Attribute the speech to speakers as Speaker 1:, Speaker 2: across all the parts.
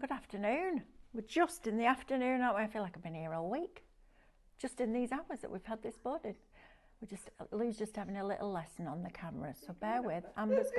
Speaker 1: Good afternoon. We're just in the afternoon, aren't we? I feel like I've been here all week. Just in these hours that we've had this morning. Lou's just having a little lesson on the camera, so bear with. Amber's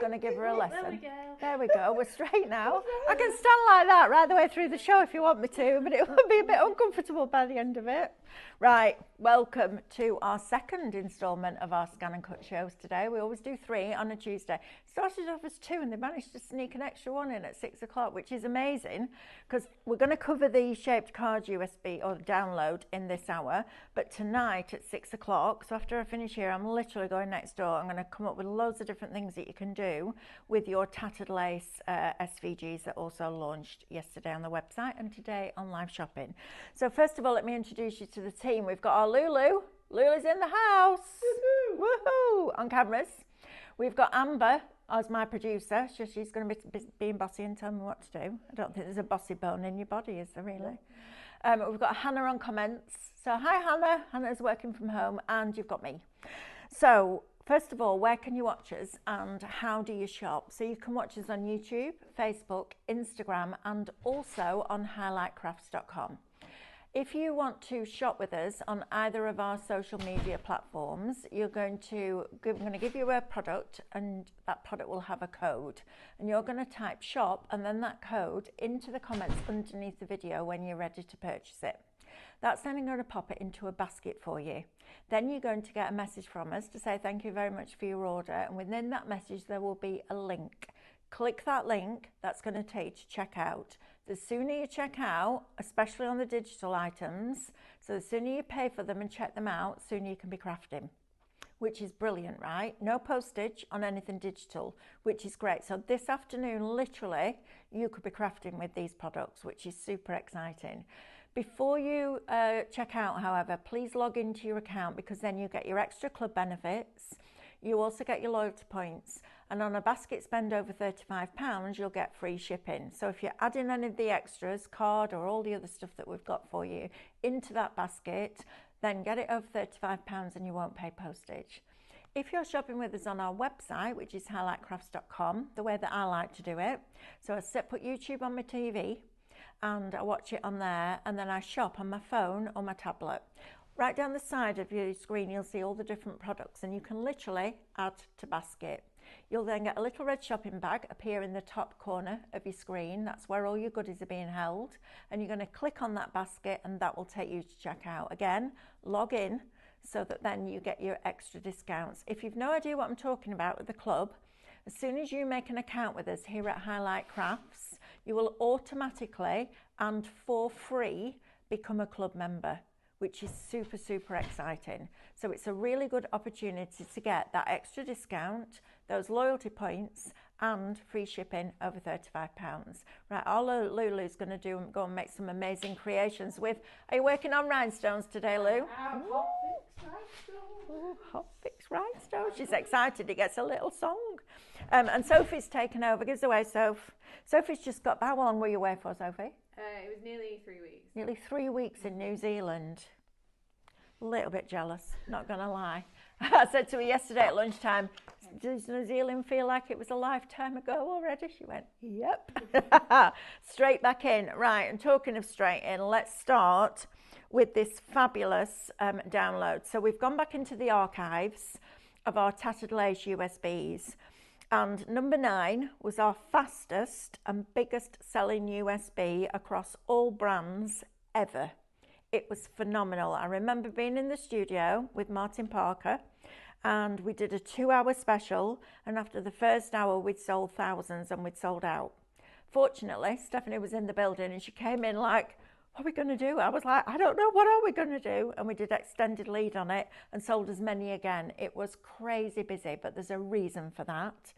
Speaker 1: going to give her a lesson. There we go. We're straight now. I can stand like that right the way through the show if you want me to, but it would be a bit uncomfortable by the end of it. Right, welcome to our second instalment of our Scan and Cut shows today. We always do 3 on a Tuesday. Started off as 2 and they managed to sneak an extra one in at 6 o'clock, which is amazing because we're going to cover the shaped card USB or download in this hour, but tonight at 6 o'clock, so after I finish here, I'm literally going next door. I'm going to come up with loads of different things that you can do with your Tattered Lace SVGs that also launched yesterday on the website and today on live shopping. So first of all, let me introduce you to the team. We've got our Lulu. Lulu's in the house. Woohoo! Woohoo! On cameras. We've got Amber as my producer. She's going to be being bossy and telling me what to do. I don't think there's a bossy bone in your body, is there really? We've got Hannah on comments. So hi Hannah. Hannah's working from home and you've got me. So first of all, where can you watch us and how do you shop? So you can watch us on YouTube, Facebook, Instagram and also on highlightcrafts.com. If you want to shop with us on either of our social media platforms, I'm going to give you a product and that product will have a code. And you're going to type shop and then that code into the comments underneath the video when you're ready to purchase it. That's then going to pop it into a basket for you. Then you're going to get a message from us to say thank you very much for your order. And within that message, there will be a link. Click that link, that's going to take you to checkout. The sooner you check out, especially on the digital items, so the sooner you pay for them and check them out, the sooner you can be crafting, which is brilliant, right? No postage on anything digital, which is great. So this afternoon, literally, you could be crafting with these products, which is super exciting. Before you check out, however, please log into your account because then you get your extra club benefits. You also get your loyalty points, and on a basket spend over £35, you'll get free shipping. So if you're adding any of the extras, card or all the other stuff that we've got for you into that basket, then get it over £35 and you won't pay postage. If you're shopping with us on our website, which is highlightcrafts.com, the way that I like to do it, so I put YouTube on my TV and I watch it on there, and then I shop on my phone or my tablet. Right down the side of your screen, you'll see all the different products and you can literally add to basket. You'll then get a little red shopping bag appear in the top corner of your screen. That's where all your goodies are being held. And you're going to click on that basket and that will take you to checkout. Again, log in so that then you get your extra discounts. If you've no idea what I'm talking about with the club, as soon as you make an account with us here at Highlight Crafts, you will automatically and for free become a club member, which is super, super exciting. So it's a really good opportunity to get that extra discount, those loyalty points, and free shipping over £35. Right, our Lulu's going to go and make some amazing creations with. Are you working on rhinestones today, Lou?
Speaker 2: Hot fix rhinestones.
Speaker 1: Ooh, hot fix rhinestones. She's excited. He gets a little song. And Sophie's taken over. Gives away, Soph. Sophie's just got. How long were you away for, Sophie?
Speaker 2: It was nearly 3 weeks.
Speaker 1: Nearly 3 weeks in New Zealand. A little bit jealous, not going to lie. I said to her yesterday at lunchtime, does New Zealand feel like it was a lifetime ago already? She went, yep. Straight back in. Right, and talking of straight in, let's start with this fabulous download. So we've gone back into the archives of our Tattered Lace USBs. And number 9 was our fastest and biggest selling USB across all brands ever. It was phenomenal. I remember being in the studio with Martin Parker and we did a 2-hour special, and after the first hour we'd sold thousands and we'd sold out. Fortunately, Stephanie was in the building and she came in like, what are we going to do? I was like, I don't know, what are we going to do? And we did extended lead on it and sold as many again. It was crazy busy, but there's a reason for that,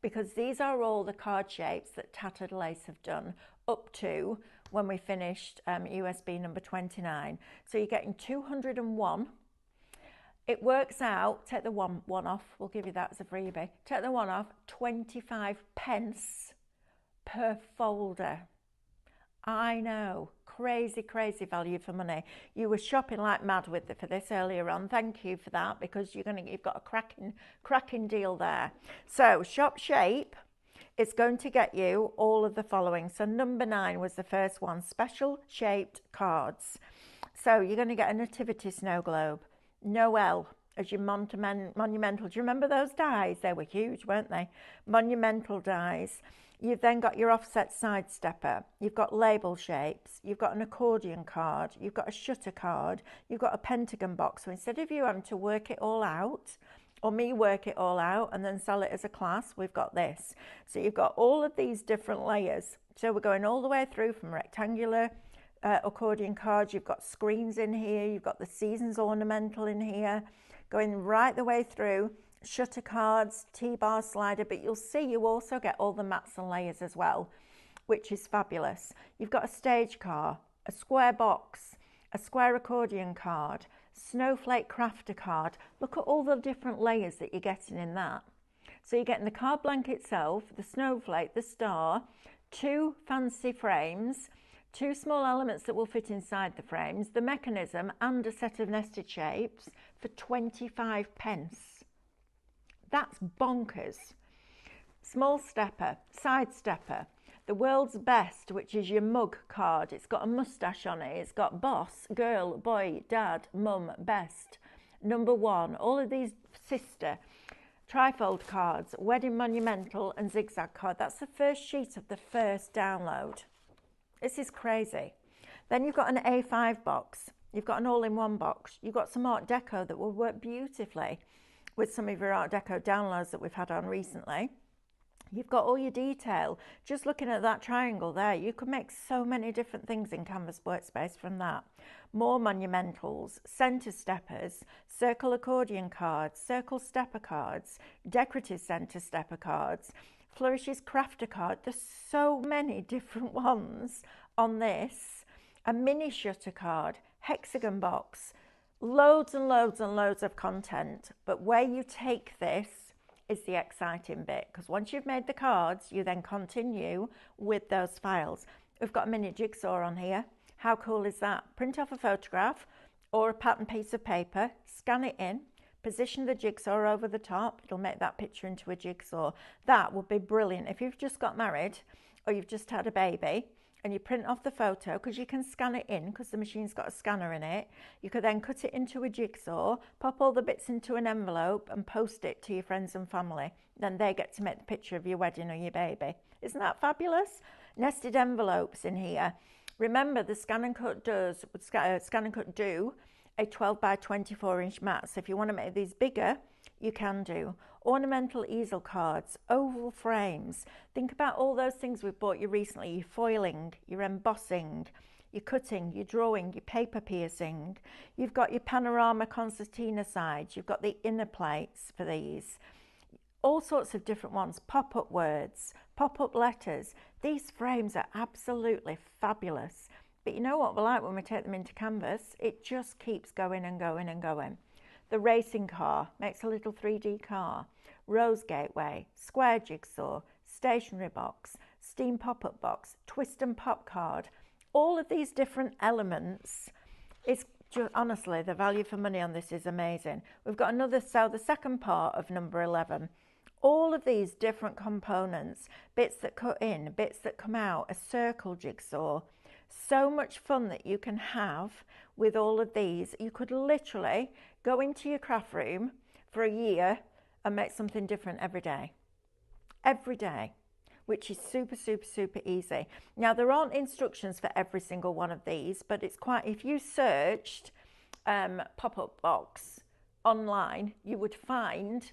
Speaker 1: because these are all the card shapes that Tattered Lace have done up to when we finished USB number 29. So you're getting 201. It works out, take the one off, we'll give you that as a freebie. Take the one off, 25 pence per folder. I know, crazy, crazy value for money. You were shopping like mad for this earlier on. Thank you for that, because you've got a cracking deal there. So shop shape it's going to get you all of the following. So number 9 was the first one, special shaped cards. So you're going to get a nativity snow globe, Noel as your monumental. Do you remember those dies? They were huge, weren't they? Monumental dies. You've then got your offset side stepper. You've got label shapes. You've got an accordion card. You've got a shutter card. You've got a pentagon box. So instead of you having to work it all out, or me work it all out and then sell it as a class, we've got this. So you've got all of these different layers. So we're going all the way through from rectangular accordion cards. You've got screens in here. You've got the seasons ornamental in here, going right the way through. Shutter cards, T-bar slider, but you'll see you also get all the mats and layers as well, which is fabulous. You've got a stage car, a square box, a square accordion card, snowflake crafter card. Look at all the different layers that you're getting in that. So you're getting the card blank itself, the snowflake, the star, 2 fancy frames, 2 small elements that will fit inside the frames, the mechanism and a set of nested shapes for 25 pence. That's bonkers. Small stepper, side stepper, the world's best, which is your mug card. It's got a moustache on it. It's got boss, girl, boy, dad, mum, best, number 1. All of these sister, trifold cards, wedding monumental and zigzag card. That's the first sheet of the first download. This is crazy. Then you've got an A5 box. You've got an all-in-one box. You've got some Art Deco that will work beautifully with some of your Art Deco downloads that we've had on recently. You've got all your detail. Just looking at that triangle there, you could make so many different things in Canvas Workspace from that. More monumentals, centre steppers, circle accordion cards, circle stepper cards, decorative centre stepper cards, Flourishes crafter card. There's so many different ones on this. A mini shutter card, hexagon box, loads and loads and loads of content. But where you take this is the exciting bit, because once you've made the cards, you then continue with those files. We've got a mini jigsaw on here. How cool is that? Print off a photograph or a pattern piece of paper, scan it in, position the jigsaw over the top. It'll make that picture into a jigsaw. That would be brilliant if you've just got married or you've just had a baby and you print off the photo, because you can scan it in because the machine's got a scanner in it. You could then cut it into a jigsaw, pop all the bits into an envelope and post it to your friends and family. Then they get to make the picture of your wedding or your baby. Isn't that fabulous? Nested envelopes in here. Remember, the Scan and Cut do a 12 by 24 inch mat. So if you want to make these bigger, you can do. Ornamental easel cards, oval frames. Think about all those things we've bought you recently. Your foiling, your embossing, your cutting, your drawing, your paper piercing. You've got your panorama concertina sides. You've got the inner plates for these. All sorts of different ones. Pop-up words, pop-up letters. These frames are absolutely fabulous. But you know what we like when we take them into Canvas? It just keeps going and going and going. The racing car makes a little 3D car. Rose gateway, square jigsaw, stationery box, steam pop-up box, twist and pop card. All of these different elements is just, honestly, the value for money on this is amazing. We've got another, so the second part of number 11. All of these different components, bits that cut in, bits that come out, a circle jigsaw. So much fun that you can have with all of these. You could literally go into your craft room for a year and make something different every day, which is super, super, super easy. Now, there aren't instructions for every single one of these, but it's quite, if you searched pop-up box online, you would find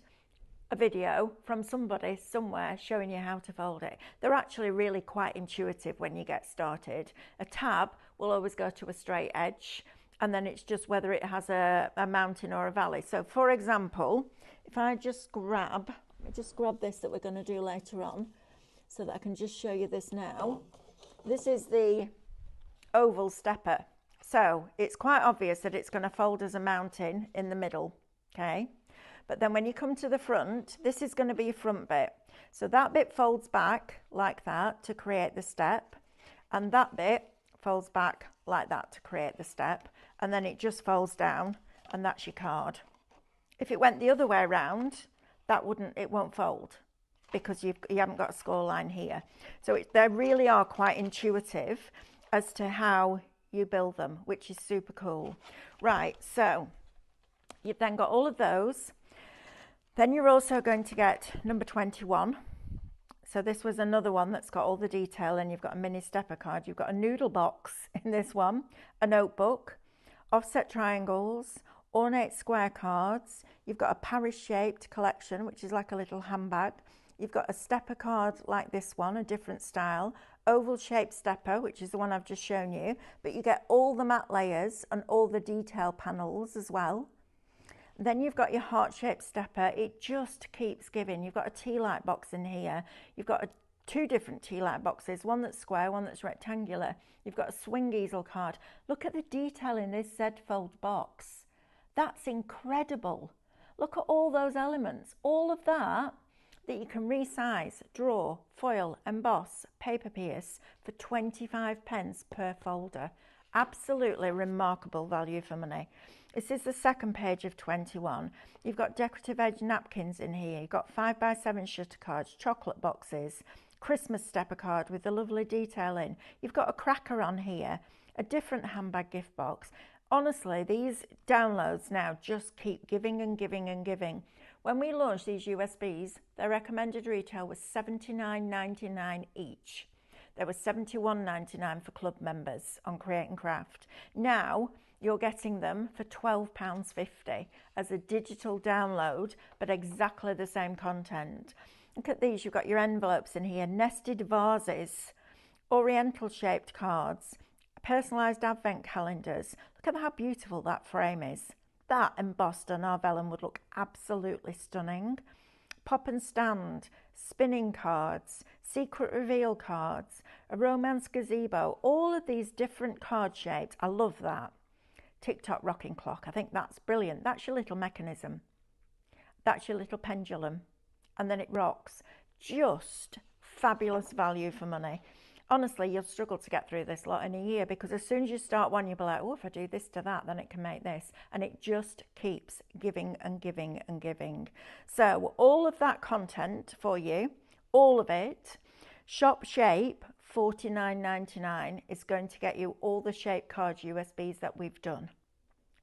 Speaker 1: a video from somebody somewhere showing you how to fold it. They're actually really quite intuitive when you get started. A tab will always go to a straight edge, and then it's just whether it has a mountain or a valley. So for example, if I just grab this that we're going to do later on, so that I can just show you this now. This is the oval stepper. So it's quite obvious that it's going to fold as a mountain in the middle, okay? But then when you come to the front, this is going to be your front bit. So that bit folds back like that to create the step, and that bit folds back like that to create the step, and then it just folds down, and that's your card. If it went the other way around, it won't fold, because you haven't got a score line here. So they really are quite intuitive as to how you build them, which is super cool. Right, so you've then got all of those. Then you're also going to get number 21. So this was another one that's got all the detail, and you've got a mini stepper card. You've got a noodle box in this one, a notebook, offset triangles, ornate square cards. You've got a Paris-shaped collection, which is like a little handbag. You've got a stepper card like this one, a different style, oval-shaped stepper, which is the one I've just shown you, but you get all the matte layers and all the detail panels as well. Then you've got your heart-shaped stepper. It just keeps giving. You've got a tea light box in here. You've got two different tea light boxes, one that's square, one that's rectangular. You've got a swing easel card. Look at the detail in this Z-fold box. That's incredible. Look at all those elements. All of that you can resize, draw, foil, emboss, paper pierce for 25p per folder. Absolutely remarkable value for money. This is the second page of 21. You've got decorative edge napkins in here. You've got 5x7 shutter cards, chocolate boxes, Christmas stepper card with the lovely detail in. You've got a cracker on here, a different handbag gift box. Honestly, these downloads now just keep giving and giving and giving. When we launched these USBs, their recommended retail was $79.99 each. There was $71.99 for club members on Create and Craft. Now you're getting them for £12.50 as a digital download, but exactly the same content. Look at these. You've got your envelopes in here, nested vases, oriental shaped cards, personalised advent calendars. Look at how beautiful that frame is. That embossed on our vellum would look absolutely stunning. Pop and stand, spinning cards, secret reveal cards, a romance gazebo, all of these different card shapes. I love that. TikTok rocking clock. I think that's brilliant. That's your little mechanism. That's your little pendulum. And then it rocks. Just fabulous value for money. Honestly, you'll struggle to get through this lot in a year, because as soon as you start one, you'll be like, oh, if I do this to that, then it can make this. And it just keeps giving and giving and giving. So all of that content for you, all of it, Shop Shape, $49.99 is going to get you all the shape cards USBs that we've done,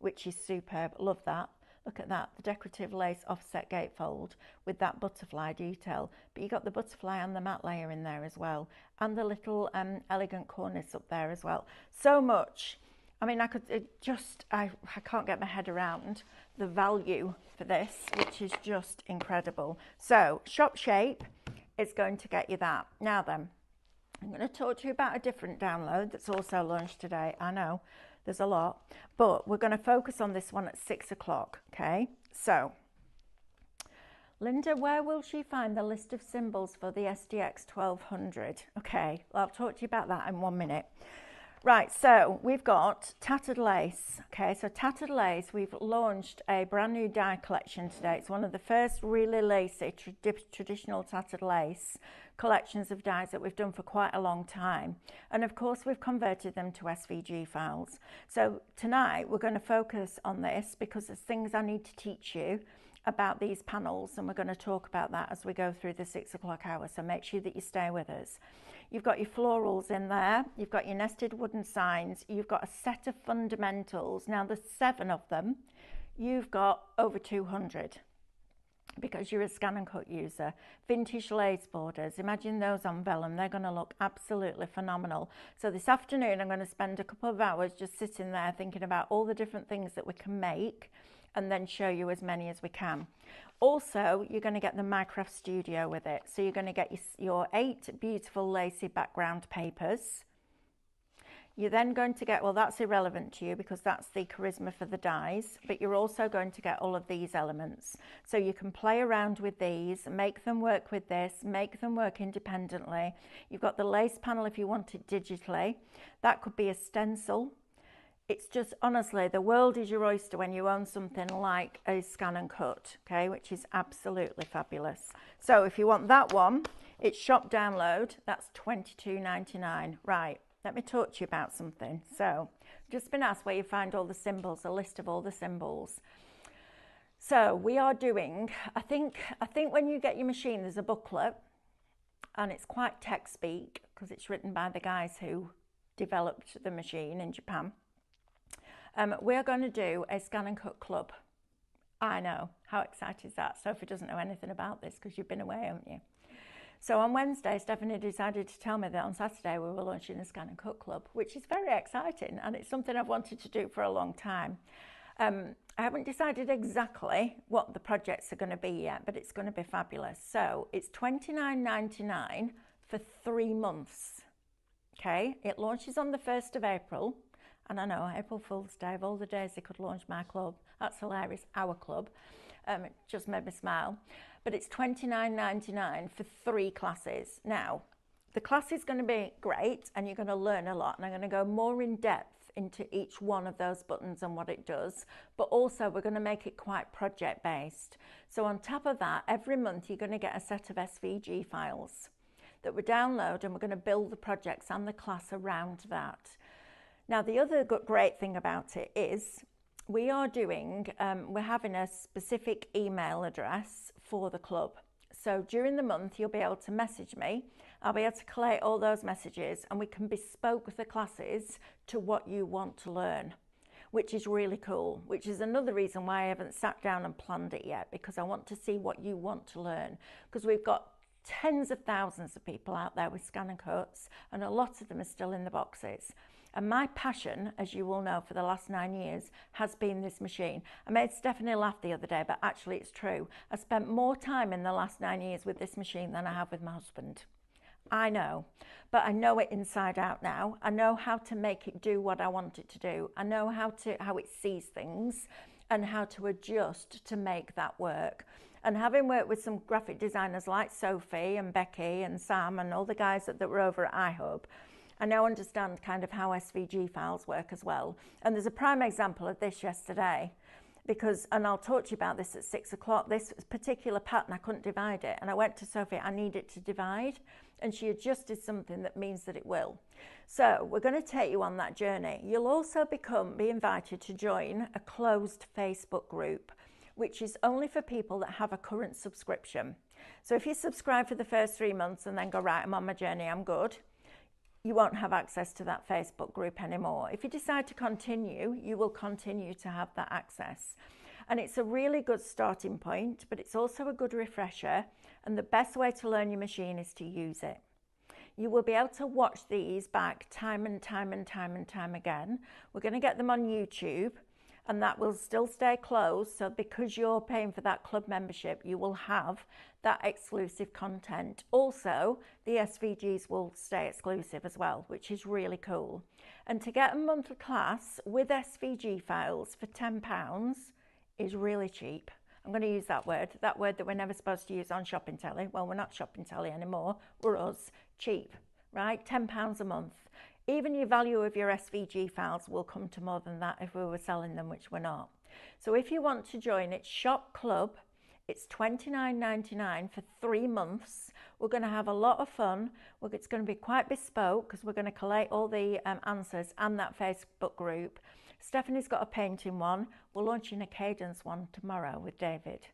Speaker 1: which is superb. Love that. Look at that, the decorative lace offset gatefold with that butterfly detail. But you got the butterfly and the matte layer in there as well, and the little elegant cornice up there as well. So much. I mean, I can't get my head around the value for this, which is just incredible. So Shop Shape is going to get you that. Now then, I'm going to talk to you about a different download that's also launched today. I know there's a lot, but we're going to focus on this one at 6 o'clock. Okay, so Linda, where will she find the list of symbols for the SDX 1200? Okay, well, I'll talk to you about that in 1 minute. Right, so we've got Tattered Lace. Okay, so Tattered Lace, we've launched a brand new dye collection today. It's one of the first really lacy, traditional tattered lace collections of dyes that we've done for quite a long time. And of course, we've converted them to SVG files. So tonight, we're going to focus on this because there's things I need to teach you about these panels, and we're going to talk about that as we go through the 6 o'clock hour. So make sure that you stay with us. You've got your florals in there, you've got your nested wooden signs, you've got a set of fundamentals. Now there's 7 of them. You've got over 200 because you're a scan and cut user. Vintage lace borders, imagine those on vellum. They're going to look absolutely phenomenal. So this afternoon I'm going to spend a couple of hours just sitting there thinking about all the different things that we can make, and then show you as many as we can. Also, you're going to get the Minecraft Studio with it. So you're going to get your 8 beautiful lacy background papers. You're then going to get, well, that's irrelevant to you because that's the charisma for the dies, but you're also going to get all of these elements. So you can play around with these, make them work with this, make them work independently. You've got the lace panel if you want it digitally. That could be a stencil. It's just, honestly, the world is your oyster when you own something like a scan and cut, okay, which is absolutely fabulous. So if you want that one, it's shop download, that's $22.99. Right, let me talk to you about something. So I've just been asked where you find all the symbols, a list of all the symbols. So we are doing, I think when you get your machine, there's a booklet and it's quite tech speak because it's written by the guys who developed the machine in Japan. We're going to do a scan and cut club. I know, how exciting is that? Sophie doesn't know anything about this because you've been away, haven't you? So on Wednesday, Stephanie decided to tell me that on Saturday we were launching a scan and cut club, which is very exciting, and it's something I've wanted to do for a long time. I haven't decided exactly what the projects are going to be yet, but it's going to be fabulous. So it's $29.99 for 3 months. Okay, it launches on the 1st of April. And I know, April Fool's Day, of all the days they could launch my club, that's hilarious, our club. It just made me smile. But it's $29.99 for 3 classes. Now, the class is going to be great and you're going to learn a lot. And I'm going to go more in depth into each one of those buttons and what it does. But also we're going to make it quite project based. So on top of that, every month you're going to get a set of SVG files that we download, and we're going to build the projects and the class around that. Now, the other great thing about it is we're having a specific email address for the club. So during the month, you'll be able to message me. I'll be able to collate all those messages, and we can bespoke the classes to what you want to learn, which is really cool, which is another reason why I haven't sat down and planned it yet, because I want to see what you want to learn, because we've got tens of thousands of people out there with scan and cuts, and a lot of them are still in the boxes. And my passion, as you will know, for the last 9 years has been this machine. I made Stephanie laugh the other day, but actually it's true. I spent more time in the last 9 years with this machine than I have with my husband. I know, but I know it inside out now. I know how to make it do what I want it to do. I know how it sees things and how to adjust to make that work. And having worked with some graphic designers like Sophie and Becky and Sam and all the guys that were over at iHub, I now understand kind of how SVG files work as well. And there's a prime example of this yesterday, and I'll talk to you about this at 6 o'clock, this particular pattern, I couldn't divide it. And I went to Sophie, I need it to divide. And she adjusted something that means that it will. So we're going to take you on that journey. You'll also be invited to join a closed Facebook group, which is only for people that have a current subscription. So if you subscribe for the first 3 months and then go, right, I'm on my journey, I'm good, you won't have access to that Facebook group anymore. If you decide to continue, you will continue to have that access. And it's a really good starting point, but it's also a good refresher. And the best way to learn your machine is to use it. You will be able to watch these back time and time again. We're going to get them on YouTube, and that will still stay closed. So because you're paying for that club membership, you will have that exclusive content. Also, the SVGs will stay exclusive as well, which is really cool. And to get a monthly class with SVG files for £10 is really cheap. I'm going to use that word that we're never supposed to use on Shopping Telly. Well, we're not Shopping Telly anymore. We're us. Cheap, right? £10 a month. Even your value of your SVG files will come to more than that if we were selling them, which we're not. So if you want to join, it's Shop Club. It's $29.99 for 3 months. We're going to have a lot of fun. It's going to be quite bespoke because we're going to collate all the answers and that Facebook group. Stephanie's got a painting one. We're launching a cadence one tomorrow with David.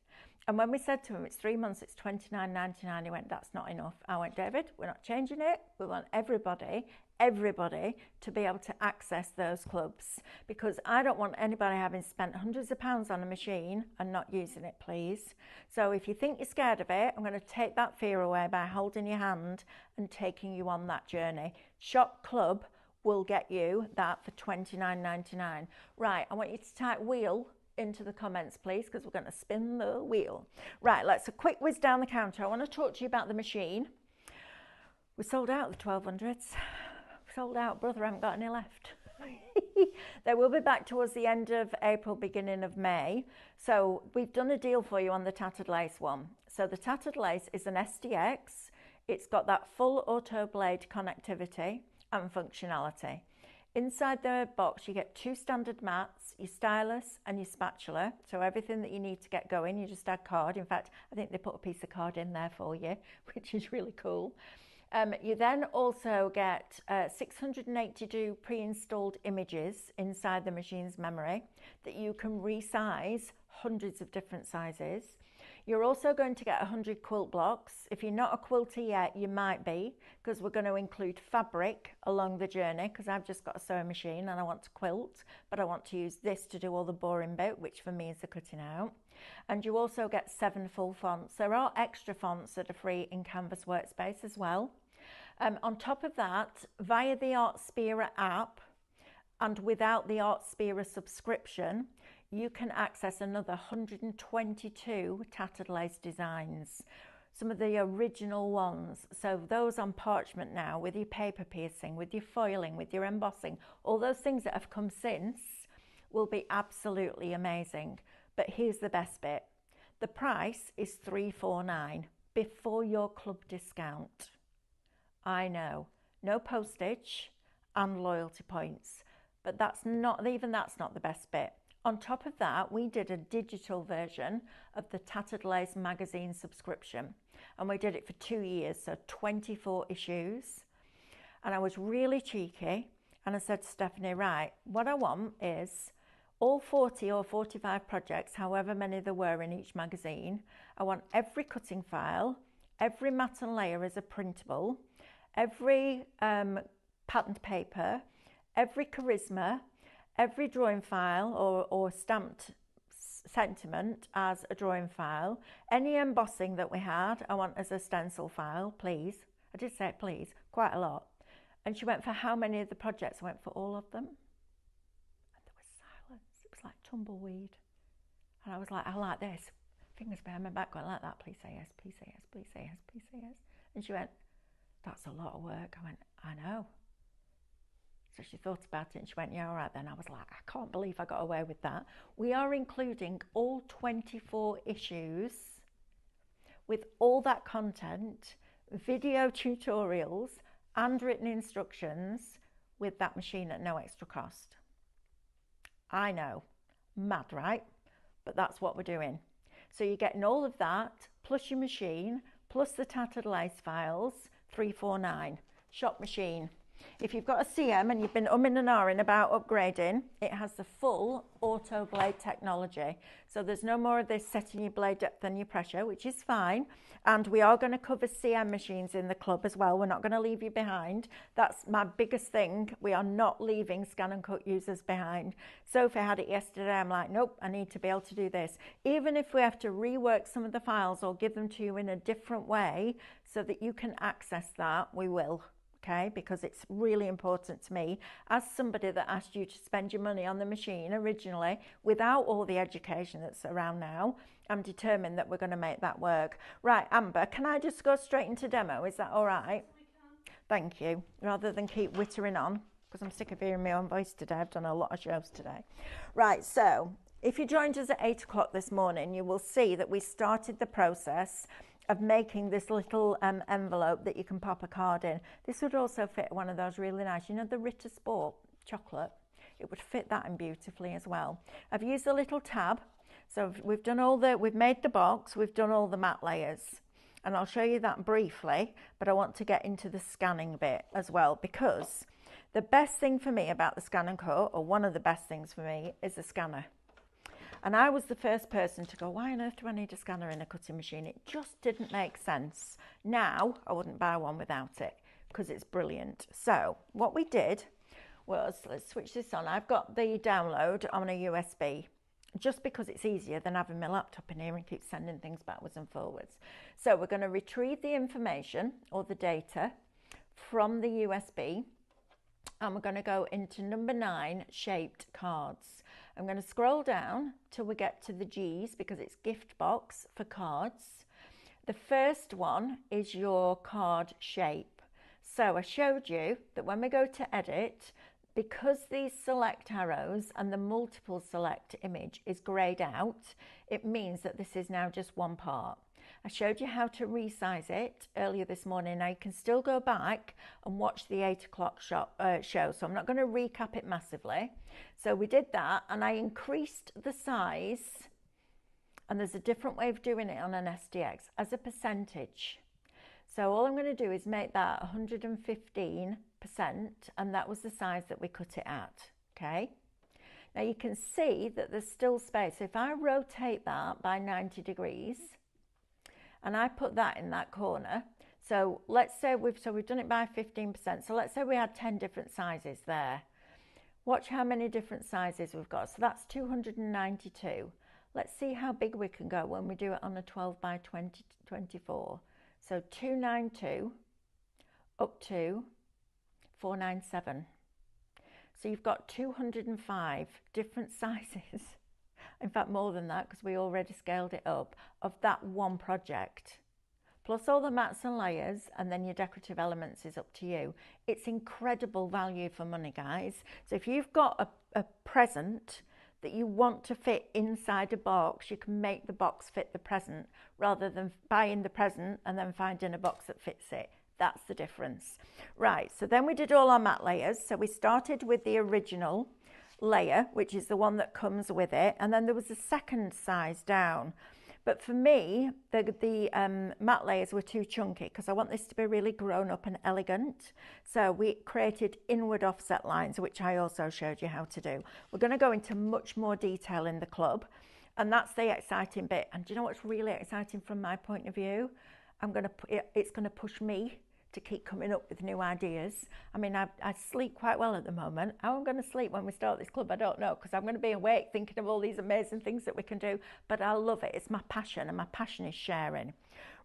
Speaker 1: And when we said to him, it's 3 months, it's $29.99, he went, that's not enough. I went, David, we're not changing it. We want everybody to be able to access those clubs, because I don't want anybody having spent hundreds of pounds on a machine and not using it, please. So if you think you're scared of it, I'm going to take that fear away by holding your hand and taking you on that journey. Shop Club will get you that for $29.99. Right, I want you to type wheel into the comments, please, because we're going to spin the wheel. Right, let's a quick whiz down the counter. I want to talk to you about the machine. We sold out the 1200s. Sold out, brother, I haven't got any left. They will be back towards the end of April, beginning of May. So we've done a deal for you on the Tattered Lace one. So the Tattered Lace is an SDX. It's got that full auto blade connectivity and functionality. Inside the box, you get 2 standard mats, your stylus and your spatula. So everything that you need to get going, you just add card. In fact, I think they put a piece of card in there for you, which is really cool. You then also get 682 pre-installed images inside the machine's memory that you can resize hundreds of different sizes. You're also going to get 100 quilt blocks. If you're not a quilter yet, you might be, because we're going to include fabric along the journey, because I've just got a sewing machine and I want to quilt, but I want to use this to do all the boring bit, which for me is the cutting out. And you also get 7 full fonts. There are extra fonts that are free in Canvas Workspace as well. On top of that, via the Artspira app and without the Artspira subscription, you can access another 122 Tattered Lace designs, some of the original ones. So those on parchment now, with your paper piercing, with your foiling, with your embossing, all those things that have come since will be absolutely amazing. But here's the best bit. The price is $349 before your club discount. I know, no postage and loyalty points, but that's not the best bit. On top of that, we did a digital version of the Tattered Lace magazine subscription, and we did it for 2 years, so 24 issues. And I was really cheeky, and I said to Stephanie, right, what I want is all 40 or 45 projects, however many there were in each magazine. I want every cutting file, every mat and layer as a printable, every patterned paper, every charisma, every drawing file or stamped sentiment as a drawing file, any embossing that we had, I want as a stencil file, please. I did say please, quite a lot. And she went, for how many of the projects? I went, for all of them. And there was silence. It was like tumbleweed. And I was like, I like this. Fingers behind my back going like that. Please say yes, please say yes, please say yes, please say yes. And she went, that's a lot of work. I went, I know. So she thought about it and she went, yeah, all right then. I was like, I can't believe I got away with that. We are including all 24 issues with all that content, video tutorials, and written instructions with that machine at no extra cost. I know, mad, right? But that's what we're doing. So you're getting all of that, plus your machine, plus the Tattered Lace files, $349, shop machine. If you've got a CM and you've been umming and ahhing about upgrading, it has the full auto blade technology. So there's no more of this setting your blade depth and your pressure, which is fine. And we are going to cover CM machines in the club as well. We're not going to leave you behind. That's my biggest thing. We are not leaving scan and cut users behind. Sophie had it yesterday. I'm like, nope, I need to be able to do this. Even if we have to rework some of the files or give them to you in a different way so that you can access that, we will. Okay, because it's really important to me as somebody that asked you to spend your money on the machine originally without all the education that's around now. I'm determined that we're going to make that work. Right, Amber, can I just go straight into demo? Is that all right? Thank you. Rather than keep whittering on, because I'm sick of hearing my own voice today. I've done a lot of shows today. Right, so if you joined us at 8 o'clock this morning, you will see that we started the process of making this little envelope that you can pop a card in. This would also fit one of those really nice, you know, the Ritter Sport chocolate. It would fit that in beautifully as well. I've used a little tab. So we've made the box, we've done all the mat layers. And I'll show you that briefly, but I want to get into the scanning bit as well, because the best thing for me about the scan and cut, or one of the best things for me, is the scanner. And I was the first person to go, why on earth do I need a scanner in a cutting machine? It just didn't make sense. Now, I wouldn't buy one without it because it's brilliant. So what we did was, let's switch this on. I've got the download on a USB just because it's easier than having my laptop in here and keep sending things backwards and forwards. So we're going to retrieve the information or the data from the USB, and we're going to go into number 9, shaped cards. I'm going to scroll down till we get to the G's because it's gift box for cards. The first one is your card shape. So I showed you that when we go to edit, because these select arrows and the multiple select image is greyed out, it means that this is now just one part. I showed you how to resize it earlier this morning. Now you can still go back and watch the 8 o'clock show, so I'm not going to recap it massively. So we did that, and I increased the size, and there's a different way of doing it on an SDX, as a percentage. So all I'm going to do is make that 115%, and that was the size that we cut it at, okay? Now you can see that there's still space. If I rotate that by 90 degrees, and I put that in that corner. So let's say we've done it by 15%. So let's say we had 10 different sizes there. Watch how many different sizes we've got. So that's 292. Let's see how big we can go when we do it on a 12 by 20, 24. So 292 up to 497. So you've got 205 different sizes. In fact, more than that, because we already scaled it up, of that one project. Plus all the mats and layers, and then your decorative elements is up to you. It's incredible value for money, guys. So if you've got a present that you want to fit inside a box, you can make the box fit the present rather than buying the present and then finding a box that fits it. That's the difference. Right, so then we did all our mat layers. So we started with the original layer, which is the one that comes with it, and then there was a second size down. But for me, the mat layers were too chunky because I want this to be really grown up and elegant. So we created inward offset lines, which I also showed you how to do. We're going to go into much more detail in the club, and that's the exciting bit. And do you know what's really exciting from my point of view? It's going to push me to keep coming up with new ideas. I mean, I sleep quite well at the moment. How I'm going to sleep when we start this club, I don't know, because I'm going to be awake thinking of all these amazing things that we can do, but I love it. It's my passion, and my passion is sharing.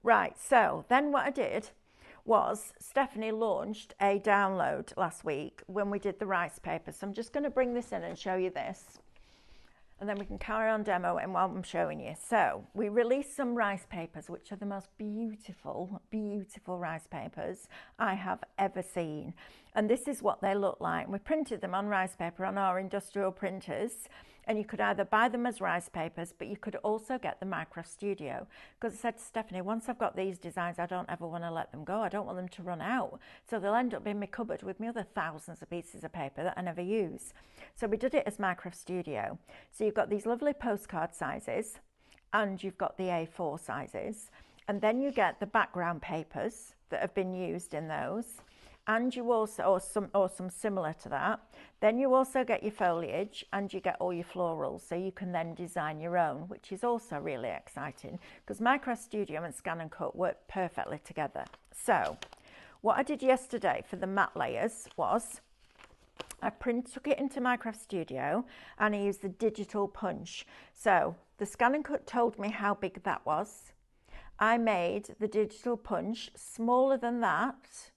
Speaker 1: Right, so then what I did was Stephanie launched a download last week when we did the rice paper. So I'm just going to bring this in and show you this, and then we can carry on demoing while I'm showing you. So we released some rice papers, which are the most beautiful, beautiful rice papers I have ever seen. And this is what they look like. We printed them on rice paper on our industrial printers, and you could either buy them as rice papers, but you could also get the Micro Studio. Because I said to Stephanie, once I've got these designs, I don't ever want to let them go. I don't want them to run out. So they'll end up in my cupboard with me other thousands of pieces of paper that I never use. So we did it as Micro Studio. So you've got these lovely postcard sizes, and you've got the A4 sizes. And then you get the background papers that have been used in those. And you also, or some similar to that. Then you also get your foliage, and you get all your florals, so you can then design your own, which is also really exciting because Micro Studio and Scan and Cut work perfectly together. So what I did yesterday for the matte layers was I took it into Micro Studio and I used the digital punch. So the Scan and Cut told me how big that was. I made the digital punch smaller than that,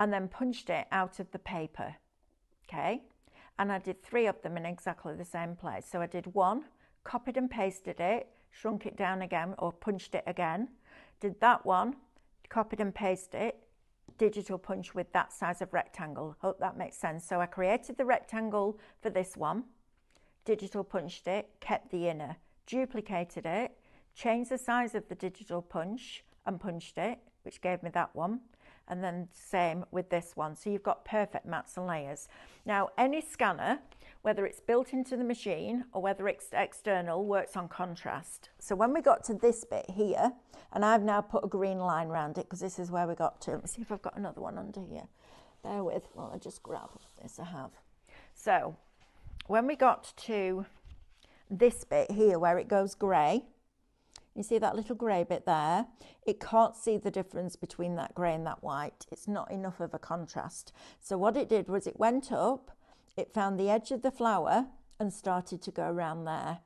Speaker 1: and then punched it out of the paper, okay? And I did 3 of them in exactly the same place. So I did one, copied and pasted it, shrunk it down again, or punched it again. Did that one, copied and pasted it, digital punch with that size of rectangle. Hope that makes sense. So I created the rectangle for this one, digital punched it, kept the inner, duplicated it, changed the size of the digital punch and punched it, which gave me that one. And then same with this one. So you've got perfect mats and layers. Now, any scanner, whether it's built into the machine or whether it's external, works on contrast. So when we got to this bit here, and I've now put a green line around it because this is where we got to. Let me see if I've got another one under here. Bear with, well, I just grab this, I have. So when we got to this bit here where it goes grey, you see that little grey bit there? It can't see the difference between that grey and that white. It's not enough of a contrast. So what it did was it went up, it found the edge of the flower and started to go around there.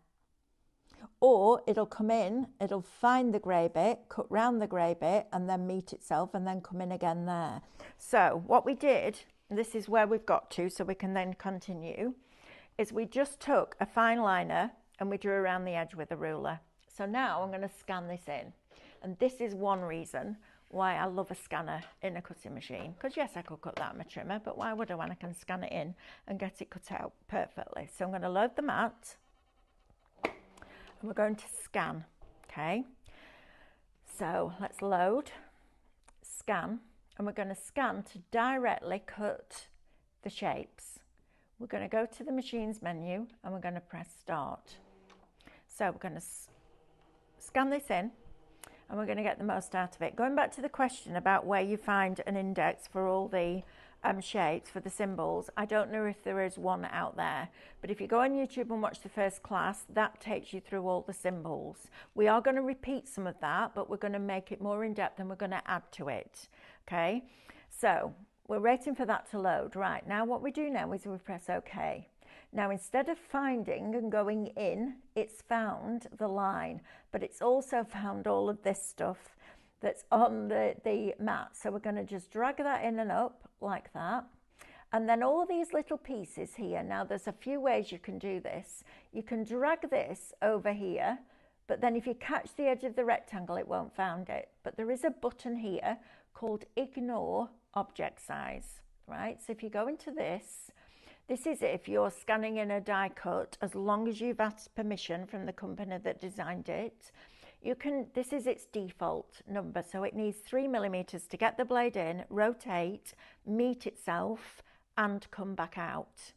Speaker 1: Or it'll come in, it'll find the grey bit, cut round the grey bit and then meet itself and then come in again there. So what we did, and this is where we've got to so we can then continue, is we just took a fine liner and we drew around the edge with a ruler. So now I'm going to scan this in. And this is one reason why I love a scanner in a cutting machine. Because yes, I could cut that on my trimmer, but why would I when I can scan it in and get it cut out perfectly? So I'm going to load the mat. And we're going to scan, okay? So let's load, scan, and we're going to scan to directly cut the shapes. We're going to go to the machines menu and we're going to press start. So we're going to scan this in and we're going to get the most out of it. Going back to the question about where you find an index for all the shapes for the symbols. I don't know if there is one out there, but if you go on YouTube and watch the first class, that takes you through all the symbols. We are going to repeat some of that, but we're going to make it more in depth and we're going to add to it. Okay, so we're waiting for that to load. Right, now what we do now is we press OK. Now instead of finding and going in, it's found the line, but it's also found all of this stuff that's on the mat. So we're going to just drag that in and up like that. And then all these little pieces here. Now there's a few ways you can do this. You can drag this over here, but then if you catch the edge of the rectangle, it won't find it. But there is a button here called Ignore Object Size, right? So if you go into this, this is if you're scanning in a die cut, as long as you've asked permission from the company that designed it, you can, this is its default number, so it needs 3 millimeters to get the blade in, rotate, meet itself, and come back out.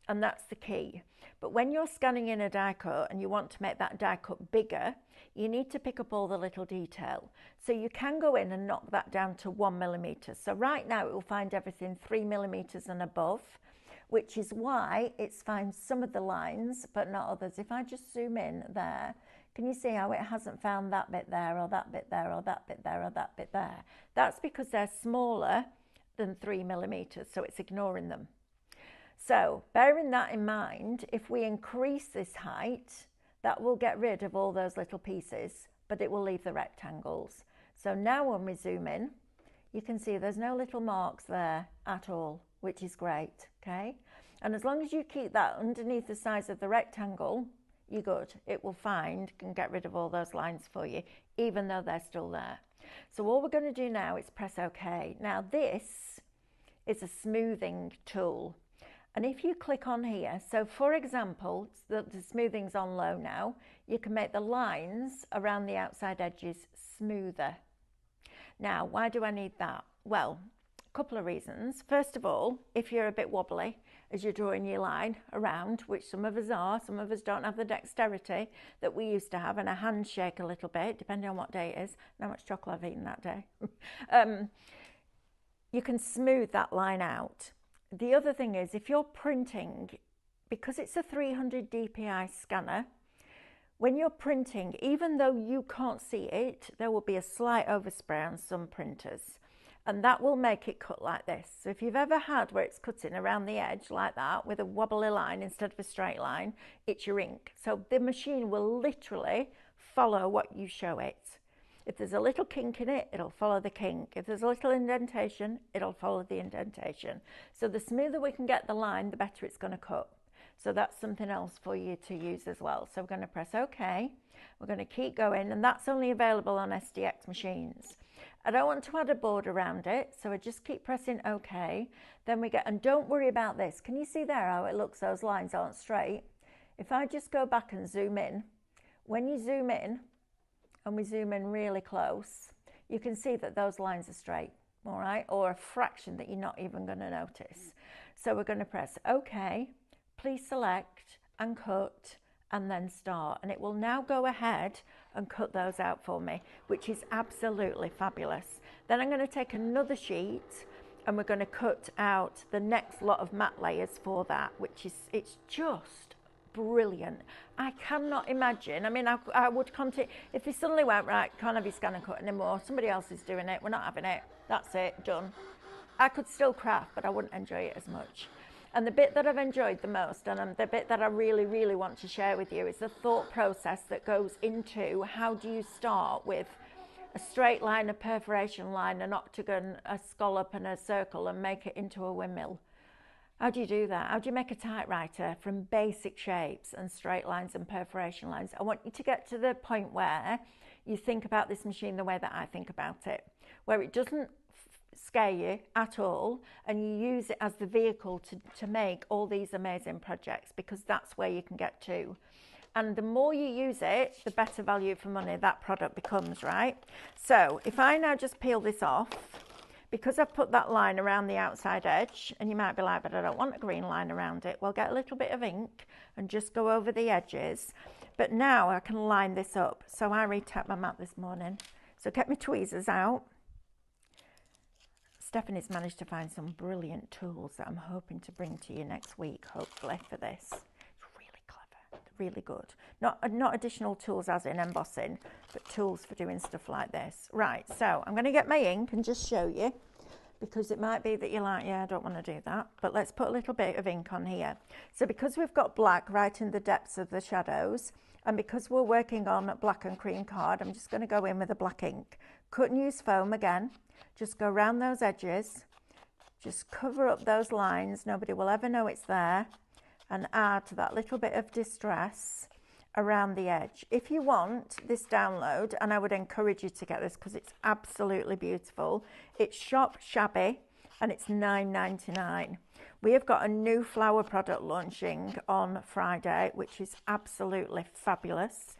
Speaker 1: And that's the key. But when you're scanning in a die cut and you want to make that die cut bigger, you need to pick up all the little detail. So you can go in and knock that down to 1 millimeter. So right now it will find everything 3 millimeters and above, which is why it's found some of the lines, but not others. If I just zoom in there, can you see how it hasn't found that bit there, or that bit there, or that bit there, or that bit there? That's because they're smaller than 3 millimeters, so it's ignoring them. So bearing that in mind, if we increase this height, that will get rid of all those little pieces, but it will leave the rectangles. So now when we zoom in, you can see there's no little marks there at all, which is great, okay? And as long as you keep that underneath the size of the rectangle, you're good. It will find and get rid of all those lines for you, even though they're still there. So all we're going to do now is press OK. Now this is a smoothing tool. And if you click on here, so for example, the smoothing's on low now, you can make the lines around the outside edges smoother. Now, why do I need that? Well, a couple of reasons. First of all, if you're a bit wobbly as you're drawing your line around, which some of us are, some of us don't have the dexterity that we used to have, and our hands shake a little bit, depending on what day it is, and how much chocolate I've eaten that day. You can smooth that line out. The other thing is, if you're printing, because it's a 300 dpi scanner, when you're printing, even though you can't see it, there will be a slight overspray on some printers, and that will make it cut like this. So if you've ever had where it's cutting around the edge like that with a wobbly line instead of a straight line, it's your ink. So the machine will literally follow what you show it. If there's a little kink in it, it'll follow the kink. If there's a little indentation, it'll follow the indentation. So the smoother we can get the line, the better it's going to cut. So that's something else for you to use as well. So we're going to press OK. We're going to keep going, and that's only available on SDX machines. I don't want to add a border around it, so I just keep pressing OK. Then we get, and don't worry about this. Can you see there how it looks, those lines aren't straight? If I just go back and zoom in, when you zoom in, and we zoom in really close, you can see that those lines are straight, all right? Or a fraction that you're not even going to notice. So we're going to press OK, please select and cut, and then start. And it will now go ahead and cut those out for me, which is absolutely fabulous. Then I'm going to take another sheet and we're going to cut out the next lot of matte layers for that, which is, it's just brilliant. I cannot imagine. I mean, I would continue if they suddenly went, right, can't have your scan and cut anymore, somebody else is doing it, we're not having it, that's it, done. I could still craft, but I wouldn't enjoy it as much. And the bit that I've enjoyed the most, and the bit that I really, really want to share with you, is the thought process that goes into how do you start with a straight line, a perforation line, an octagon, a scallop and a circle, and make it into a windmill. How do you do that? How do you make a typewriter from basic shapes and straight lines and perforation lines? I want you to get to the point where you think about this machine the way that I think about it, where it doesn't scare you at all, and you use it as the vehicle to make all these amazing projects, because that's where you can get to. And the more you use it, the better value for money that product becomes, right? So if I now just peel this off, because I've put that line around the outside edge, and you might be like, but I don't want a green line around it. Well, get a little bit of ink and just go over the edges. But now I can line this up. So I retapped my mat this morning. So get my tweezers out. Stephanie's managed to find some brilliant tools that I'm hoping to bring to you next week, hopefully, for this. It's really clever, really good. Not additional tools as in embossing, but tools for doing stuff like this. Right, so I'm going to get my ink and just show you, because it might be that you're like, yeah, I don't want to do that, but let's put a little bit of ink on here. So because we've got black right in the depths of the shadows, and because we're working on black and cream card, I'm just going to go in with a black ink. Cut and use foam again. Just go around those edges, just cover up those lines, nobody will ever know it's there, and add that little bit of distress around the edge. If you want this download, and I would encourage you to get this because it's absolutely beautiful, it's shop shabby and it's $9.99. We have got a new flower product launching on Friday, which is absolutely fabulous.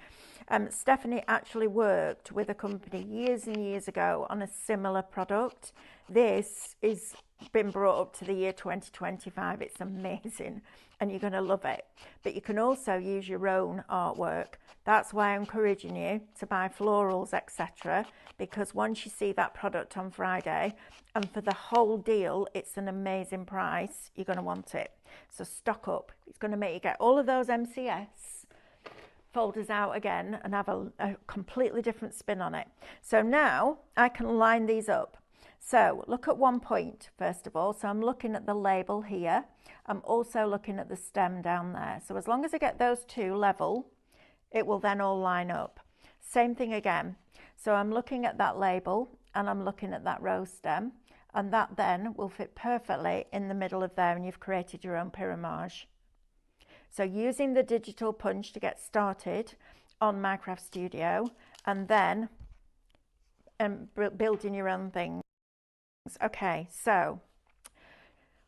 Speaker 1: Stephanie actually worked with a company years and years ago on a similar product. This is been brought up to the year 2025. It's amazing and you're going to love it. But you can also use your own artwork. That's why I'm encouraging you to buy florals, etc. Because once you see that product on Friday, and for the whole deal, it's an amazing price, you're going to want it. So stock up. It's going to make you get all of those MCS folders out again and have a completely different spin on it. So now I can line these up. So look at one point first of all. So I'm looking at the label here. I'm also looking at the stem down there. So as long as I get those two level, it will then all line up. Same thing again. So I'm looking at that label and I'm looking at that rose stem, and that then will fit perfectly in the middle of there, and you've created your own pyramage. So using the digital punch to get started on Minecraft Studio, and then building your own things. Okay, so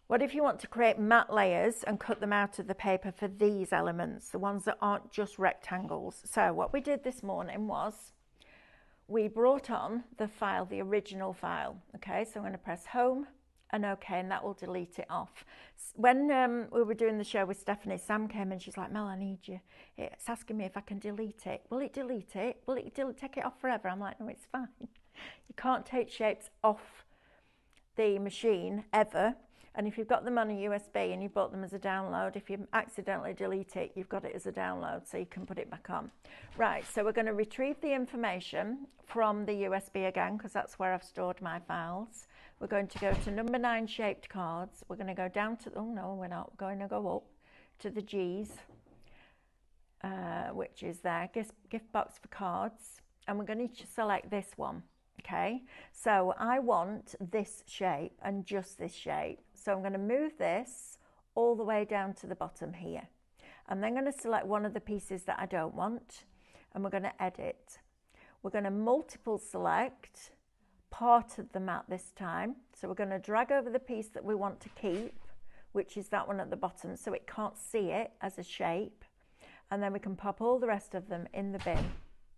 Speaker 1: what if you want to create matte layers and cut them out of the paper for these elements, the ones that aren't just rectangles? So what we did this morning was we brought on the file, the original file. Okay, so I'm going to press home and OK, and that will delete it off. When we were doing the show with Stephanie, Sam came and she's like, Mel, I need you. It's asking me if I can delete it. Will it delete it? Will it take it off forever? I'm like, no, it's fine. You can't take shapes off the machine ever. And if you've got them on a USB and you bought them as a download, if you accidentally delete it, you've got it as a download, so you can put it back on. Right, so we're going to retrieve the information from the USB again, because that's where I've stored my files. We're going to go to number 9 shaped cards. We're going to go down to, oh no, we're not, we're going to go up to the G's, which is there, gift box for cards. And we're going to select this one. Okay, so I want this shape and just this shape. So I'm going to move this all the way down to the bottom here. I'm then going to select one of the pieces that I don't want, and we're going to edit. We're going to multiple select part of the mat this time. So we're going to drag over the piece that we want to keep, which is that one at the bottom, so it can't see it as a shape. And then we can pop all the rest of them in the bin.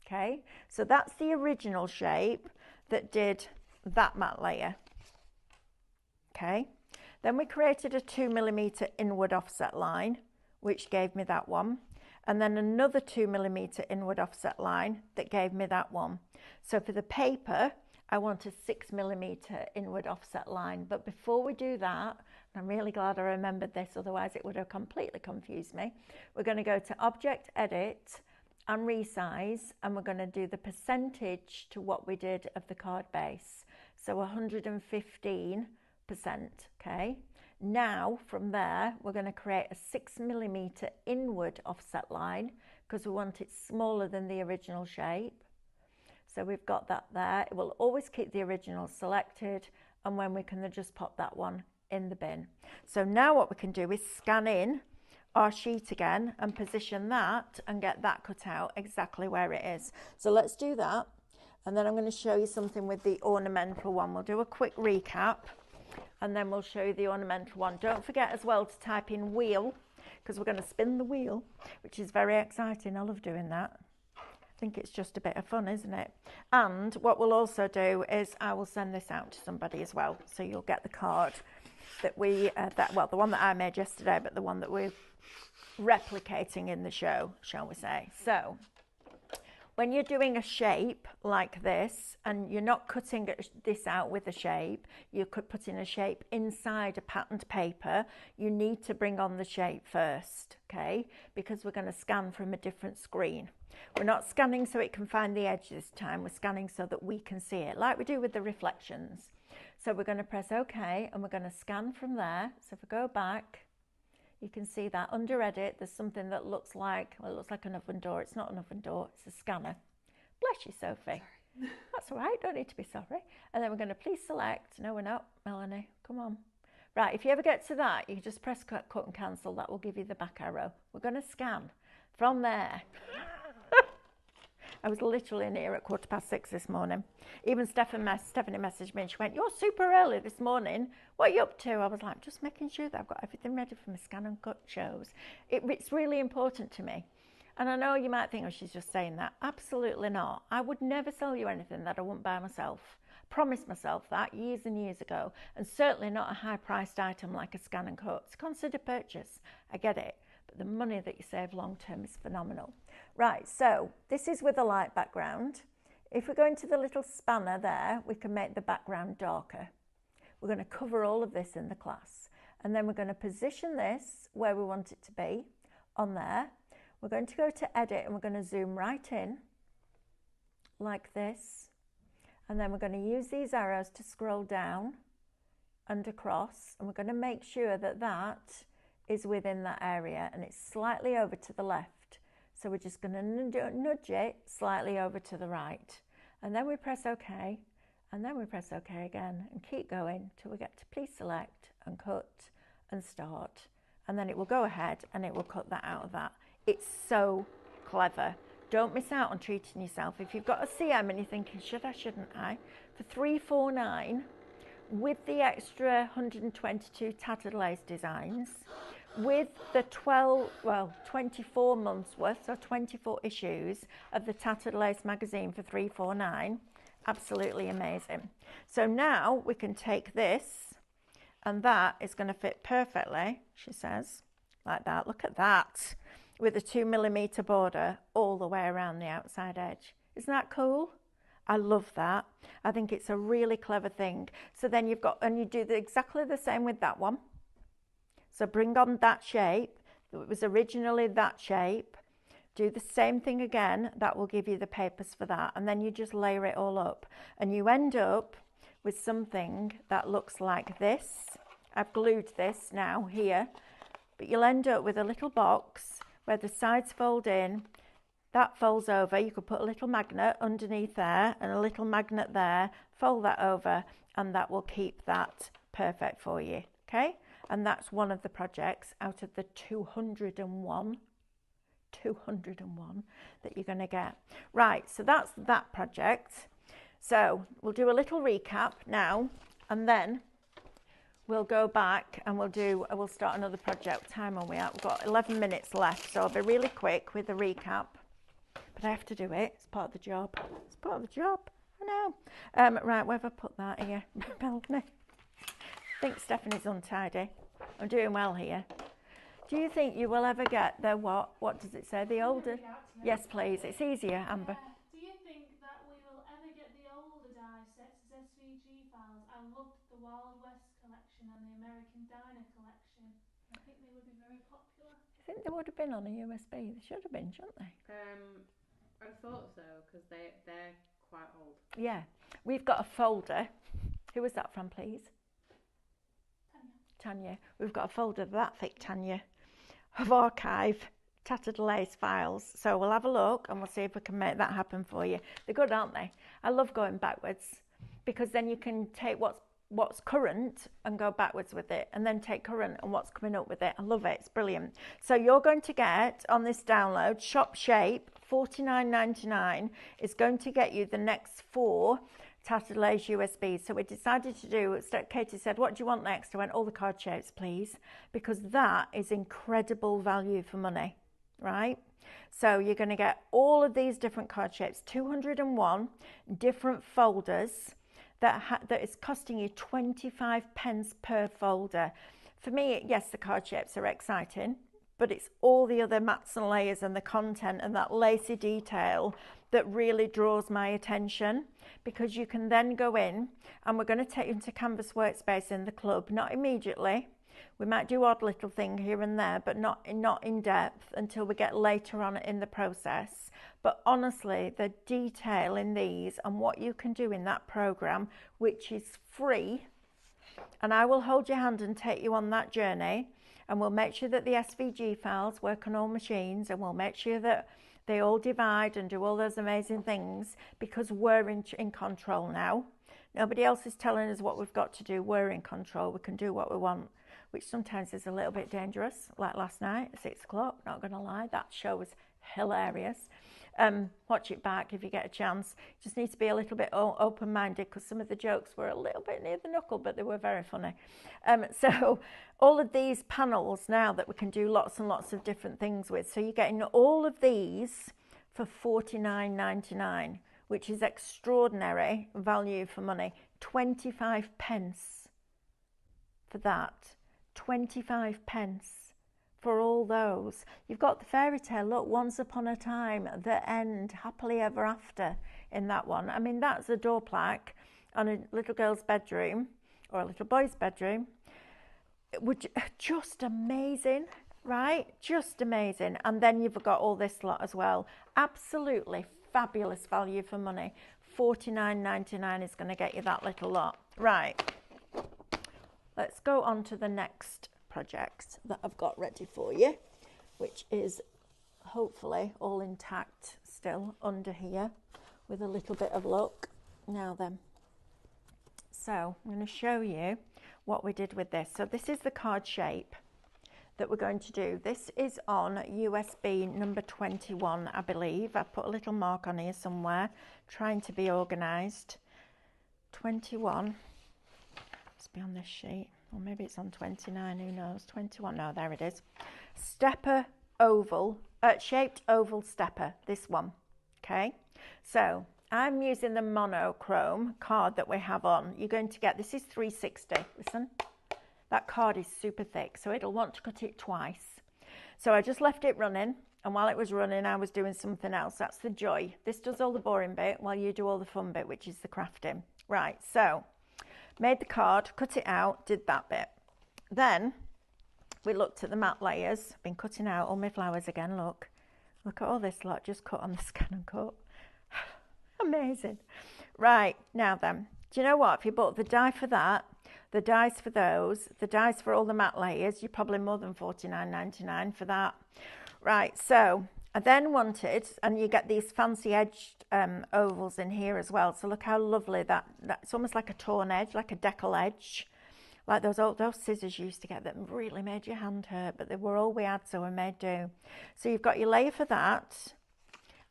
Speaker 1: Okay, so that's the original shape that did that mat layer. Okay, then we created a 2mm inward offset line, which gave me that one, and then another 2mm inward offset line that gave me that one. So for the paper, I want a 6mm inward offset line. But before we do that, I'm really glad I remembered this, otherwise it would have completely confused me. We're going to go to Object, Edit, and Resize, and we're going to do the percentage to what we did of the card base. So 115%, okay? Now from there, we're going to create a 6mm inward offset line because we want it smaller than the original shape. So we've got that there. It will always keep the original selected, and when we can just pop that one in the bin. So now what we can do is scan in our sheet again and position that and get that cut out exactly where it is. So let's do that, and then I'm going to show you something with the ornamental one. We'll do a quick recap and then we'll show you the ornamental one. Don't forget as well to type in wheel, because we're going to spin the wheel, which is very exciting. I love doing that. I think it's just a bit of fun, isn't it? And what we'll also do is I will send this out to somebody as well, so you'll get the card that we well, the one that I made yesterday, but the one that we're replicating in the show, shall we say. So when you're doing a shape like this and you're not cutting this out with a shape, you could put in a shape inside a patterned paper, you need to bring on the shape first, okay? Because we're going to scan from a different screen. We're not scanning so it can find the edge this time, we're scanning so that we can see it, like we do with the reflections. So we're going to press OK and we're going to scan from there. So if I go back, you can see that under edit, there's something that looks like, well, it looks like an oven door. It's not an oven door, it's a scanner. Bless you, Sophie. That's all right, don't need to be sorry. And then we're going to please select. No, we're not, Melanie, come on. Right, if you ever get to that, you can just press cut and cancel. That will give you the back arrow. We're going to scan from there. I was literally in here at 6:15 this morning. Even Stephanie messaged me and she went, "You're super early this morning. What are you up to?" I was like, just making sure that I've got everything ready for my scan and cut shows. It's really important to me. And I know you might think, oh, she's just saying that. Absolutely not. I would never sell you anything that I wouldn't buy myself. Promised myself that years and years ago. And certainly not a high-priced item like a scan and cut. It's considered purchase. I get it. But the money that you save long term is phenomenal. Right, so this is with a light background. If we go into the little spanner there, we can make the background darker. We're going to cover all of this in the class. And then we're going to position this where we want it to be, on there. We're going to go to edit and we're going to zoom right in, like this. And then we're going to use these arrows to scroll down and across. And we're going to make sure that that is within that area and it's slightly over to the left. So we're just going to nudge it slightly over to the right. And then we press OK. And then we press OK again and keep going till we get to please select and cut and start. And then it will go ahead and it will cut that out of that. It's so clever. Don't miss out on treating yourself. If you've got a CM and you're thinking, should I, shouldn't I? For $349, with the extra 122 tattered lace designs, with the 24 months worth, so 24 issues of the Tattered Lace magazine for $349, absolutely amazing. So now we can take this, and that is going to fit perfectly, she says, like that. Look at that, with a 2mm border all the way around the outside edge. Isn't that cool? I love that. I think it's a really clever thing. So then you've got, and you do exactly the same with that one. So bring on that shape. It was originally that shape. Do the same thing again. That will give you the papers for that. And then you just layer it all up. And you end up with something that looks like this. I've glued this now here. But you'll end up with a little box where the sides fold in. That folds over. You could put a little magnet underneath there and a little magnet there. Fold that over and that will keep that perfect for you. Okay? And that's one of the projects out of the 201 that you're going to get. Right, so that's that project. So we'll do a little recap now, and then we'll go back and we'll start another project. What time are we at? We've got 11 minutes left, so I'll be really quick with the recap. But I have to do it. It's part of the job. It's part of the job. I know. Right, where have I put that here? Melanie. I think Stephanie's untidy. I'm doing well here. Do you think you will ever get the what? What does it say? The older? Yes, please. It's easier, Amber.
Speaker 3: Do you think that we will ever get the older die sets as SVG files? I loved the Wild West collection and the American Diner collection. I think they would be very popular.
Speaker 1: I think they would have been on a USB. They should have been, shouldn't they?
Speaker 2: I thought so because they're quite old.
Speaker 1: Yeah. We've got a folder. Who was that from, please? Tanya. We've got a folder that thick, Tanya, of archive Tattered Lace files. So we'll have a look and we'll see if we can make that happen for you. They're good, aren't they? I love going backwards because then you can take what's current and go backwards with it, and then take current and what's coming up with it. I love it. It's brilliant. So you're going to get on this download, Shop Shape, $49.99 is going to get you the next 4 Tattered Lace USBs. So we decided to do, Katie said, what do you want next? I went, all the card shapes, please, because that is incredible value for money, right? So you're going to get all of these different card shapes, 201 different folders that is costing you 25 pence per folder. For me, yes, the card shapes are exciting, but it's all the other mats and layers and the content and that lacy detail that really draws my attention, because you can then go in and we're going to take you into Canvas Workspace in the club, not immediately. We might do odd little thing here and there, but not in depth until we get later on in the process. But honestly, the detail in these and what you can do in that program, which is free, and I will hold your hand and take you on that journey, and we'll make sure that the SVG files work on all machines, and we'll make sure that they all divide and do all those amazing things, because we're in control now. Nobody else is telling us what we've got to do. We're in control. We can do what we want, which sometimes is a little bit dangerous, like last night at 6 o'clock, not going to lie. That show was hilarious. Watch it back if you get a chance. Just need to be a little bit open-minded, because some of the jokes were a little bit near the knuckle, but they were very funny. So all of these panels now that we can do lots and lots of different things with. So you're getting all of these for $49.99, which is extraordinary value for money. 25 pence for that. 25 pence for all those. You've got the fairy tale, look, once upon a time, the end, happily ever after in that one. I mean, that's a door plaque on a little girl's bedroom or a little boy's bedroom. It would just amazing, right? Just amazing. And then you've got all this lot as well. Absolutely fabulous value for money. $49.99 is going to get you that little lot. Right. Let's go on to the next project that I've got ready for you, which is hopefully all intact still under here with a little bit of luck. Now then, so I'm going to show you what we did with this. So this is the card shape that we're going to do. This is on USB number 21, I believe. I put a little mark on here somewhere, trying to be organised. 21 must be on this sheet. Or maybe it's on 29, who knows? 21, no, there it is. Stepper oval, shaped oval stepper, this one, okay? So I'm using the monochrome card that we have on. You're going to get, this is 360, listen. That card is super thick, so it'll want to cut it twice. So I just left it running, and while it was running, I was doing something else. That's the joy. This does all the boring bit while you do all the fun bit, which is the crafting. Right, so made the card, cut it out, did that bit. Then we looked at the matte layers. Been cutting out all my flowers again, look. Look at all this lot, just cut on the Scan and Cut. Amazing. Right, now then, do you know what? If you bought the die for that, the dies for those, the dies for all the matte layers, you're probably more than $49.99 for that. Right, so I then wanted, and you get these fancy edged ovals in here as well. So look how lovely that it's almost like a torn edge, like a decal edge, like those scissors you used to get that really made your hand hurt, but they were all we had, so we made do. So you've got your layer for that,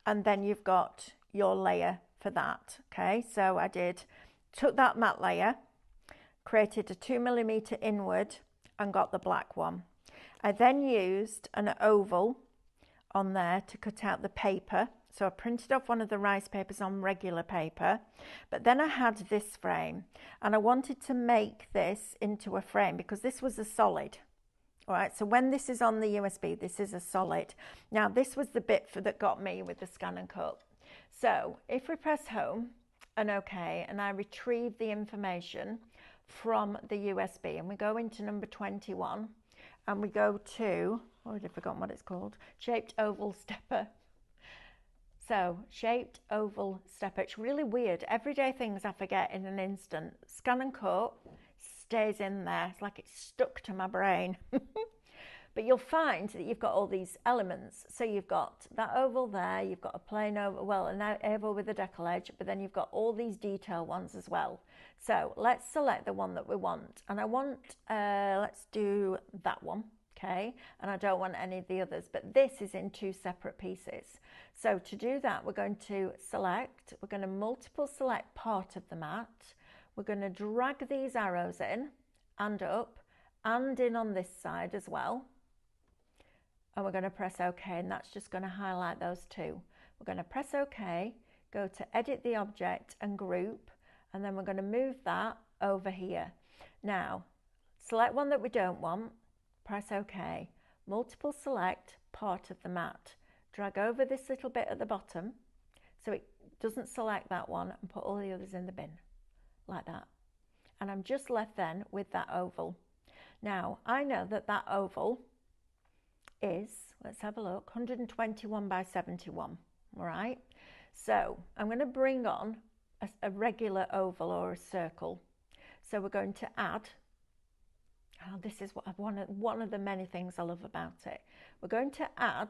Speaker 1: and then you've got your layer for that. Okay, so I took that matte layer, created a 2mm inward, and got the black one. I then used an oval on there to cut out the paper. So I printed off one of the rice papers on regular paper, but then I had this frame, and I wanted to make this into a frame because this was a solid. All right, so when this is on the USB, this is a solid. Now this was the bit that got me with the Scan and Cut. So if we press home and OK, and I retrieve the information from the USB, and we go into number 21, and we go to, already forgotten what it's called, shaped oval stepper. So shaped oval stepper. It's really weird. Everyday things I forget in an instant. Scan and Cut stays in there. It's like it's stuck to my brain. But you'll find that you've got all these elements. So you've got that oval there, you've got a plain oval, well, an oval with a decal edge, but then you've got all these detail ones as well. So let's select the one that we want. And I want, let's do that one, okay? And I don't want any of the others, but this is in two separate pieces. So to do that, we're going to select, we're going to multiple select part of the mat. We're going to drag these arrows in and up and in on this side as well. And we're going to press OK, and that's just going to highlight those two. We're going to press OK, go to edit the object and group, and then we're going to move that over here. Now, select one that we don't want, press OK, multiple select part of the mat, drag over this little bit at the bottom So it doesn't select that one and put all the others in the bin, like that. And I'm just left then with that oval. Now, I know that that oval is, let's have a look, 121 by 71, all right? So I'm going to bring on a regular oval or a circle. So we're going to add, this is what one of the many things I love about it. We're going to add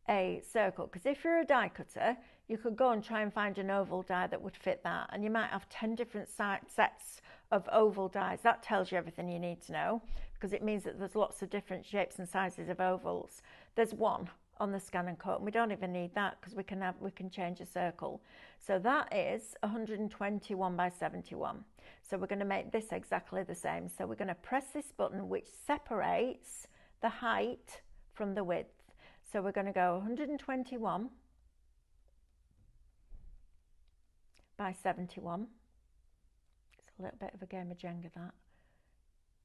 Speaker 1: a circle, because if you're a die cutter, you could go and try and find an oval die that would fit that, and you might have 10 different sets of oval dies. That tells you everything you need to know, because it means that there's lots of different shapes and sizes of ovals. There's one on the scan and cut, and we don't even need that because we can change a circle. So that is 121 by 71. So we're going to make this exactly the same. So we're going to press this button which separates the height from the width. So we're going to go 121 by 71. It's a little bit of a game of Jenga, that.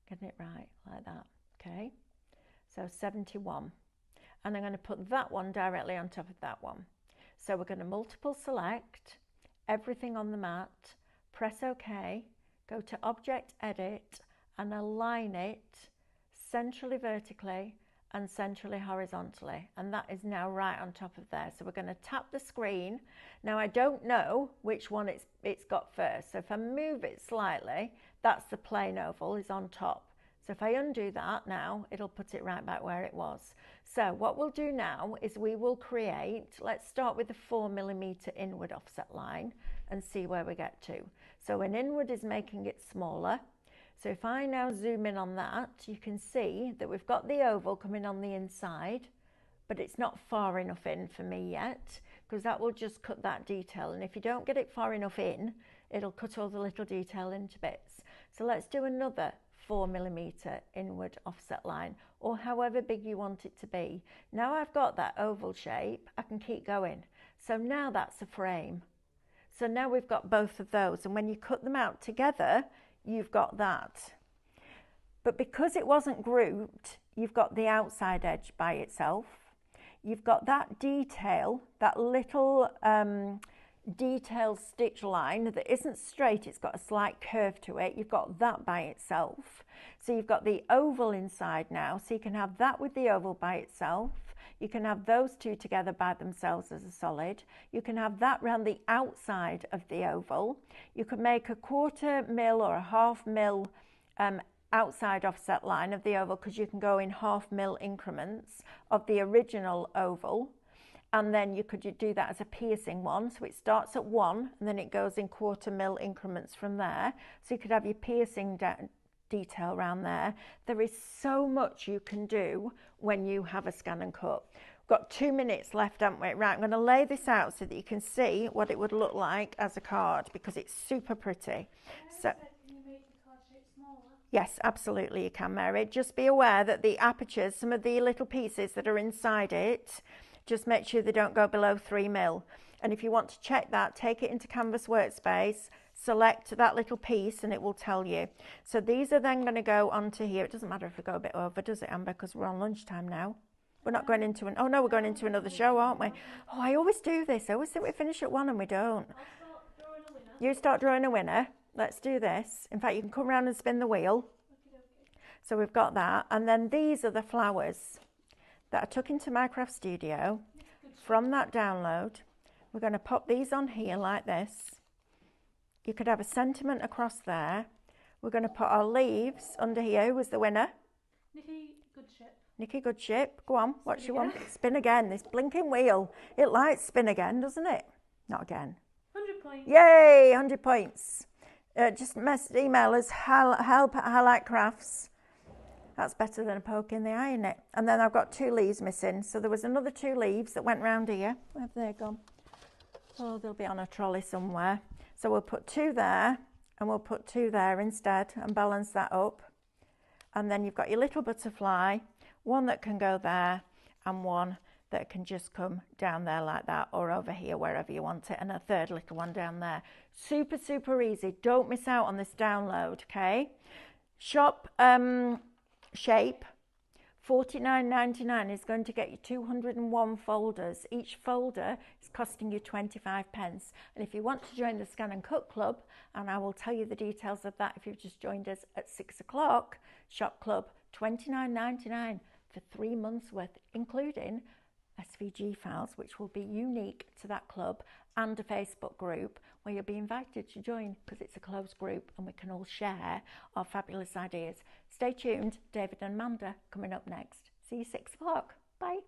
Speaker 1: Getting it right, like that. Okay. So 71. And I'm going to put that one directly on top of that one. So we're going to multiple select everything on the mat, press OK, go to Object Edit and align it centrally vertically and centrally horizontally, and that is now right on top of there. So we're going to tap the screen. Now I don't know which one it's got first, so if I move it slightly, that's the plain oval is on top. So if I undo that now, it'll put it right back where it was. So what we'll do now is we will create, let's start with the 4mm inward offset line and see where we get to. So an inward is making it smaller. So if I now zoom in on that, you can see that we've got the oval coming on the inside, but it's not far enough in for me yet, because that will just cut that detail. And if you don't get it far enough in, it'll cut all the little detail into bits. So let's do another 4mm inward offset line, or however big you want it to be. Now I've got that oval shape, I can keep going. So now that's a frame. So now we've got both of those, and when you cut them out together, you've got that. But because it wasn't grouped, you've got the outside edge by itself. You've got that detail, that little detail stitch line that isn't straight, it's got a slight curve to it. You've got that by itself. So you've got the oval inside now, so you can have that with the oval by itself. You can have those two together by themselves as a solid. You can have that round the outside of the oval. You could make a 1/4 mil or a 1/2 mil outside offset line of the oval, because you can go in 1/2 mil increments of the original oval. And then you could do that as a piercing one. So it starts at 1 and then it goes in 1/4 mil increments from there. So you could have your piercing detail around there. There is so much you can do when you have a scan and cut. We've got 2 minutes left, haven't we? Right, I'm going to lay this out so that you can see what it would look like as a card, because it's super pretty. So,
Speaker 3: can you make the card shape smaller?
Speaker 1: yes, absolutely you can, Mary. Just be aware that the apertures, some of the little pieces that are inside it, just make sure they don't go below 3 mil. And if you want to check that, take it into Canvas Workspace, select that little piece and it will tell you. So these are then going to go onto here. It doesn't matter if we go a bit over, does it, Amber? Because we're on lunchtime now. We're not going into oh no, we're going into another show, aren't we? Oh, I always do this. I always think we finish at 1 and we don't.
Speaker 3: I'll start drawing a winner.
Speaker 1: You start drawing a winner. Let's do this. In fact, you can come around and spin the wheel.
Speaker 3: Okay.
Speaker 1: So we've got that. And then these are the flowers that I took into my craft studio from that download. We're going to pop these on here like this. You could have a sentiment across there. We're going to put our leaves under here. Who was the winner?
Speaker 3: Nikki Goodship.
Speaker 1: Nikki Goodship. Go on, what you want? Spin again. This blinking wheel. It likes spin again, doesn't it? Not again.
Speaker 3: 100 points.
Speaker 1: Yay, 100 points. Just email us help@highlightcrafts. That's better than a poke in the eye, isn't it? And then I've got 2 leaves missing. So there was another 2 leaves that went round here. Where have they gone? Oh, they'll be on a trolley somewhere. So we'll put 2 there and we'll put 2 there instead and balance that up. And then you've got your little butterfly, one that can go there and one that can just come down there like that, or over here, wherever you want it, and a 3rd little one down there. Super, super easy. Don't miss out on this download, okay? Shop shape $49.99 is going to get you 201 folders. Each folder is costing you 25 pence. And if you want to join the Scan and Cut Club, and I will tell you the details of that if you've just joined us at 6 o'clock, Shop Club, $29.99 for 3 months worth, including SVG files, which will be unique to that club, and a Facebook group where you'll be invited to join because it's a closed group and we can all share our fabulous ideas. Stay tuned. David and Amanda coming up next. See you 6 o'clock. Bye.